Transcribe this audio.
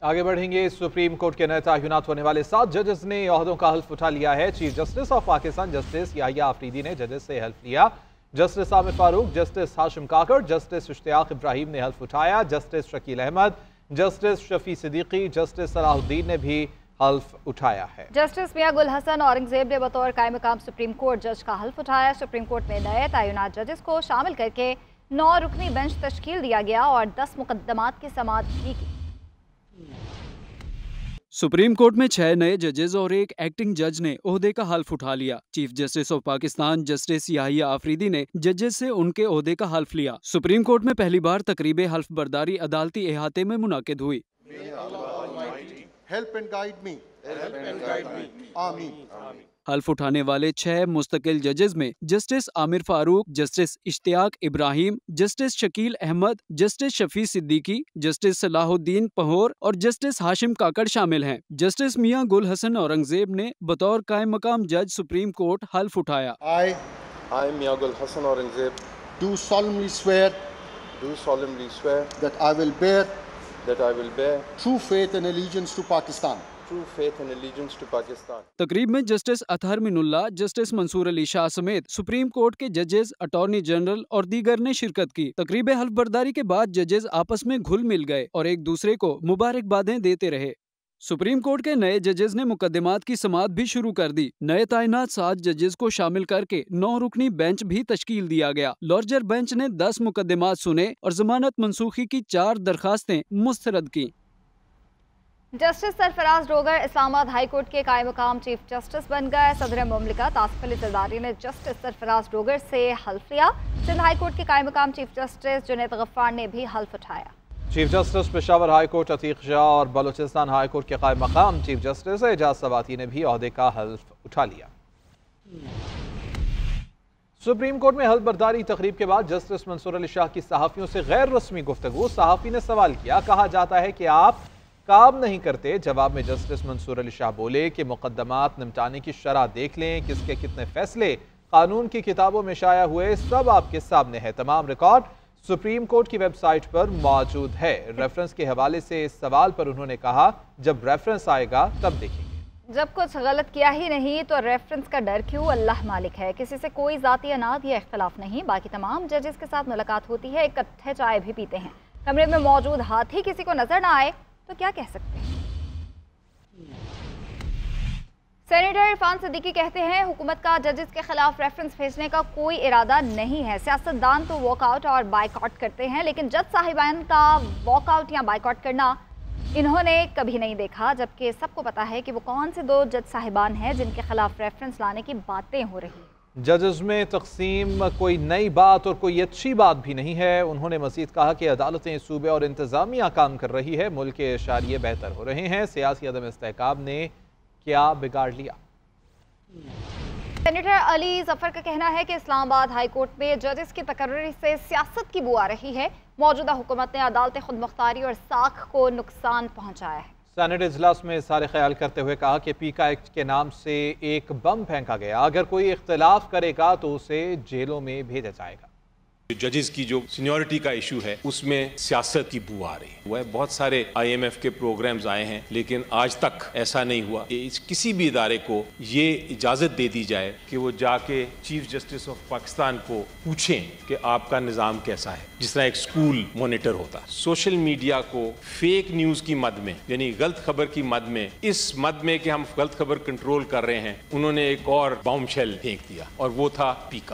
आगे बढ़ेंगे। Supreme court के नए तयनात होने वाले 7 जजेस ने ओहदों का हल्फ उठा लिया है। Chief justice of Pakistan justice Yahya Afridi ने जजेस से हल्फ लिया। Justice Amir Farooq, justice Hashim Kakar, justice Ishtiaq Ibrahim ने हल्फ उठाया। Justice Shakeel Ahmed, justice Shafi Siddiqui, justice Salahuddin ने भी हल्फ उठाया है। जस्टिस मियां गुल हसन औरंगजेब ने बतौर कायम मकाम सुप्रीम कोर्ट जज का हल्फ उठाया। सुप्रीम कोर्ट में नए तयनात जजेस को शामिल करके 9 रुकनी बेंच तश्कील दिया गया और 10 मुकदमात की समाअत भी की। सुप्रीम कोर्ट में 6 नए जजेस और एक एक्टिंग जज ने ओहदे का हल्फ उठा लिया। Chief justice of Pakistan justice Yahya Afridi ने जजेस से उनके ओहदे का हल्फ लिया। सुप्रीम कोर्ट में पहली बार तकरीब हल्फ बर्दारी अदालती इहाते में मुनाकिद हुई। हल्फ उठाने वाले 6 मुस्तकिल जजेस में justice Amir Farooq, justice Ishtiaq Ibrahim, justice Shakeel Ahmed, justice Shafi Siddiqui, justice Salahuddin Pahor और जस्टिस हाशिम काकड़ शामिल हैं। जस्टिस मियां गुल हसन औरंगजेब ने बतौर कायम मकाम जज सुप्रीम कोर्ट हल्फ उठाया। I Mia Gul Hassan Aurangzeb do solemnly swear that I will bear true faith and allegiance to Pakistan. तकरीब में जस्टिस अतहर मिनुल्ला, जस्टिस मंसूर अली शाह समेत सुप्रीम कोर्ट के जजेस, अटॉर्नी जनरल और दीगर ने शिरकत की। तकरीब हल्फ बर्दारी के बाद जजेस आपस में घुल मिल गए और एक दूसरे को मुबारकबादें देते रहे। सुप्रीम कोर्ट के नए जजेस ने मुकदमात की समाअत भी शुरू कर दी। नए तयनात 7 जजेस को शामिल करके 9 रुकनी बेंच भी तश्कील दिया गया। लार्जर बेंच ने 10 मुकदमात सुने और जमानत मनसूखी की 4 दरखास्तें मुस्तरद की। Justice Sarfaraz Dogar Islamabad high court के कायम मकाम चीफ जस्टिस बन गए। सदर मुमलिकत आसिफ अली जरदारी ने जस्टिस सरफराज डोगर से हल्फ लिया। सिंध हाई कोर्ट के कायम मकाम चीफ जस्टिस जुनैद गफ्फार ने भी हल्फ उठाया। Chief justice Peshawar high court Atiq Shah और बलूचिस्तान हाई कोर्ट के कायम मकाम चीफ जस्टिस एजाज सवाती ने भी ओहदे का हल्फ उठा लिया। सुप्रीम कोर्ट में हल्फ बर्दारी तकरीब के बाद जस्टिस मंसूर अली शाह की सहाफ़ियों से गैर रस्मी गुफ्तगू। सहाफ़ी ने सवाल किया, कहा जाता है कि आप काम नहीं करते। जवाब में जस्टिस मंसूर अली शाह बोले कि मुकदमात निपटाने की शरह देख लें, किसके कितने फैसले कानून की किताबों में शाया हुए सब आपके सामने है। तमाम रिकॉर्ड सुप्रीम कोर्ट की वेबसाइट पर मौजूद है। रेफरेंस के हवाले से इस सवाल पर उन्होंने कहा, जब रेफरेंस आएगा तब देखेंगे। जब कुछ गलत किया ही नहीं तो रेफरेंस का डर क्यों? अल्लाह मालिक है। किसी से कोई जाती अनाद या इख्तलाफ नहीं। बाकी तमाम जजेस के साथ मुलाकात होती है, इकट्ठे चाय भी पीते हैं। कमरे में मौजूद हाथी किसी को नजर ना आए तो क्या कह सकते हैं। सेनेटर इरफान सिद्दीकी कहते हैं, हुकूमत का जजेस के खिलाफ रेफरेंस भेजने का कोई इरादा नहीं है। सियासतदान तो वॉकआउट और बाइकआउट करते हैं, लेकिन जज साहिबान का वॉकआउट या बाइकआउट करना इन्होंने कभी नहीं देखा। जबकि सबको पता है कि वो कौन से 2 जज साहिबान हैं जिनके खिलाफ रेफरेंस लाने की बातें हो रही हैं। जजेस में तकसीम कोई नई बात और कोई अच्छी बात भी नहीं है। उन्होंने मजीद कहा कि अदालतें, सूबे और इंतजामिया काम कर रही है, मुल्क के इशारिये बेहतर हो रहे हैं। सियासी अदम इस्तेहकाम ने क्या बिगाड़ लिया? सेनेटर अली जफर का कहना है कि इस्लामाबाद हाई कोर्ट में जजेस की तकर्री से सियासत की बू आ रही है। मौजूदा हुकूमत ने अदालत खुद मुख्तारी और साख को नुकसान पहुंचाया है। सेनेट इजलास में इज़हार ख्याल करते हुए कहा कि पीका एक्ट के नाम से एक बम फेंका गया। अगर कोई इख्तिलाफ करेगा तो उसे जेलों में भेजा जाएगा। जजेस की जो सीनियरिटी का इशू है उसमें सियासत की बू आ रही है। वह बहुत सारे IMF के प्रोग्राम्स आए हैं, लेकिन आज तक ऐसा नहीं हुआ कि किसी भी इदारे को ये इजाज़त दे दी जाए कि वो जाके चीफ जस्टिस ऑफ पाकिस्तान को पूछें कि आपका निज़ाम कैसा है, जिस तरह एक स्कूल मॉनिटर होता है। सोशल मीडिया को फेक न्यूज़ की मद में, यानी गलत खबर की मद में, इस मद में कि हम गलत खबर कंट्रोल कर रहे हैं, उन्होंने एक और बॉम्बशेल फेंक दिया और वो था पीका।